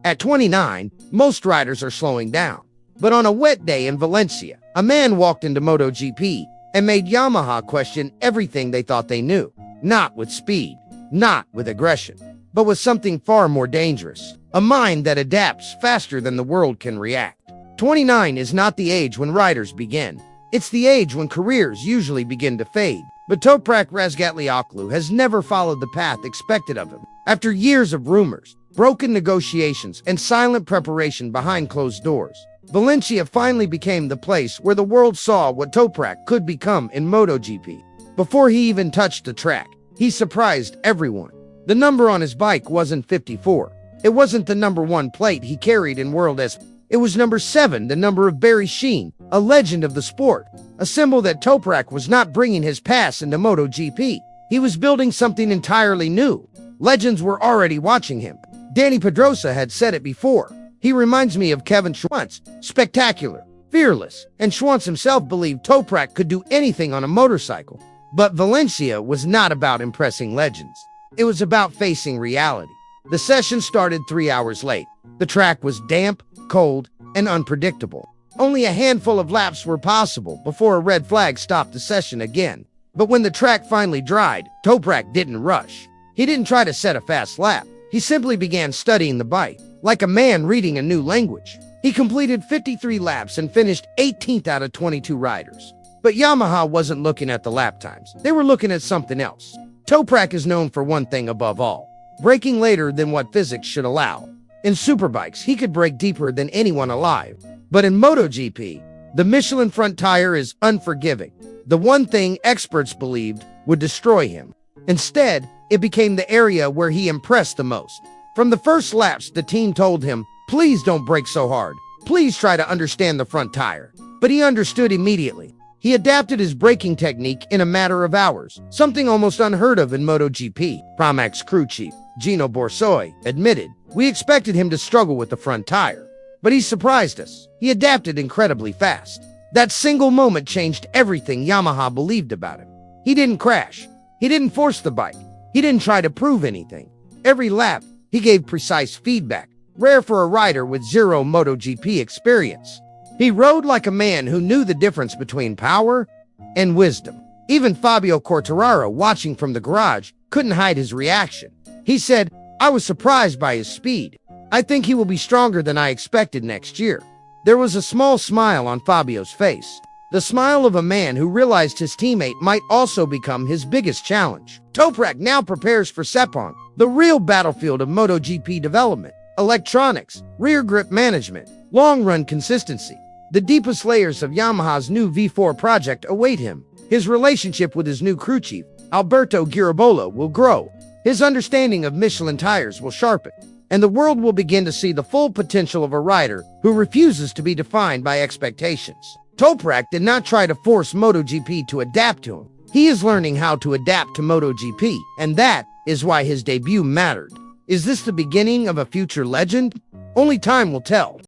At 29, most riders are slowing down. But on a wet day in Valencia, a man walked into MotoGP and made Yamaha question everything they thought they knew. Not with speed, not with aggression, but with something far more dangerous. A mind that adapts faster than the world can react. 29 is not the age when riders begin. It's the age when careers usually begin to fade. But Toprak Razgatlıoğlu has never followed the path expected of him. After years of rumors, broken negotiations, and silent preparation behind closed doors, Valencia finally became the place where the world saw what Toprak could become in MotoGP. Before he even touched the track, he surprised everyone. The number on his bike wasn't 54. It wasn't the number 1 plate he carried in World S. It was number 7, the number of Barry Sheene, a legend of the sport, a symbol that Toprak was not bringing his past into MotoGP. He was building something entirely new. Legends were already watching him. Danny Pedrosa had said it before. He reminds me of Kevin Schwantz, spectacular, fearless, and Schwantz himself believed Toprak could do anything on a motorcycle. But Valencia was not about impressing legends. It was about facing reality. The session started 3 hours late. The track was damp, cold, and unpredictable. Only a handful of laps were possible before a red flag stopped the session again. But when the track finally dried, Toprak didn't rush. He didn't try to set a fast lap. He simply began studying the bike, like a man reading a new language. He completed 53 laps and finished 18th out of 22 riders. But Yamaha wasn't looking at the lap times. They were looking at something else. Toprak is known for one thing above all: braking later than what physics should allow. In superbikes, he could brake deeper than anyone alive. But in MotoGP, the Michelin front tire is unforgiving. The one thing experts believed would destroy him. Instead, it became the area where he impressed the most. From the first laps, the team told him, "Please don't brake so hard. Please try to understand the front tire." But he understood immediately. He adapted his braking technique in a matter of hours, something almost unheard of in MotoGP. Pramac crew chief Gino Borsoi admitted, "We expected him to struggle with the front tire, but he surprised us. He adapted incredibly fast." That single moment changed everything Yamaha believed about him. He didn't crash. He didn't force the bike. He didn't try to prove anything. Every lap, he gave precise feedback, rare for a rider with zero MotoGP experience. He rode like a man who knew the difference between power and wisdom. Even Fabio Corderero, watching from the garage, couldn't hide his reaction. He said, "I was surprised by his speed. I think he will be stronger than I expected next year." There was a small smile on Fabio's face, the smile of a man who realized his teammate might also become his biggest challenge. Toprak now prepares for Sepang, the real battlefield of MotoGP development. Electronics, rear grip management, long-run consistency. The deepest layers of Yamaha's new V4 project await him. His relationship with his new crew chief, Alberto Girabola, will grow. His understanding of Michelin tires will sharpen, and the world will begin to see the full potential of a rider who refuses to be defined by expectations. Toprak did not try to force MotoGP to adapt to him. He is learning how to adapt to MotoGP, and that is why his debut mattered. Is this the beginning of a future legend? Only time will tell.